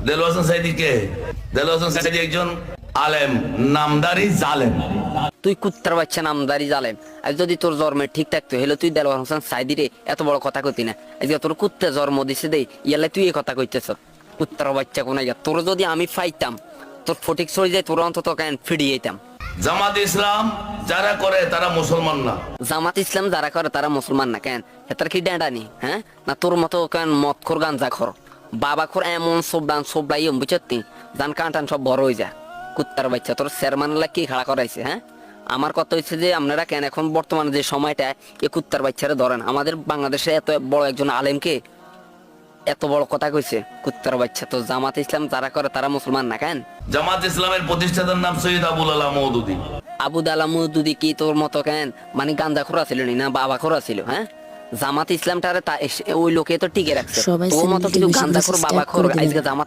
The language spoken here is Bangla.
দেলোয়ার হোসেন সাইদি কে? দেলোয়ার হোসেন সাইদি একজন আলেম, নামদারি জালেম। তুই কুত্তার বাচ্চা নামদারি জালেম। আর যদি তোর জন্মে ঠিক থাকতো হলে তুই দেলোয়ার হোসেন সাইদি রে এত বড় কথা কইতি না। আজকে তোর কুত্তা জন্ম দিছে দেই ইয়ালে তুই এই কথা কইতেছ। কুত্তার বাচ্চা কোন তোর যদি আমি পাইতাম তোর ফটিক চলে যায় তোর অন্তত কেন ফিরিয়ে যেতাম। জামাত ইসলাম যারা করে তারা মুসলমান না। জামাত ইসলাম যারা করে তারা মুসলমান না কেন? হেতার কি ড্যাঁডানি? হ্যাঁ না তোর মতো কেন মদ খোর গাঞ্জা খোর বাবা খোর এমন সোবলাই বুঝতি জান কান সব বড় হয়ে যায়। কুত্তার বাচ্চা তোর চেয়ারম্যানলা কি খাড়া করাইছে? হ্যাঁ আমার কথা হচ্ছে যে আপনারা কেন এখন বর্তমানে যে সময়টা এই কুত্তার বাচ্চারা ধরেন আমাদের বাংলাদেশে এত বড় একজন আলেমকে এত বড় কথা কইছে। কুত্তার বাচ্চা তো জামাত ইসলাম যারা করে তারা মুসলমান না কেন? জামাত ইসলামের প্রতিষ্ঠাতার নাম সৈয়দ আবুল আলা মওদুদী। আবু দালা মুদুদি কি তোর মতো কেন মানে গাঞ্জা খোরা ছিল না বাবা খোরা ছিল? হ্যাঁ জামাত ইসলামটারে ওই লোকে তো টিকে রাখছে। সবাই তোর মতো চ্যানেলটি কিছু বেশি গাঞ্জা বেশি খোর বাবা subscribe খোর করে দিবেন। আজকে জামাত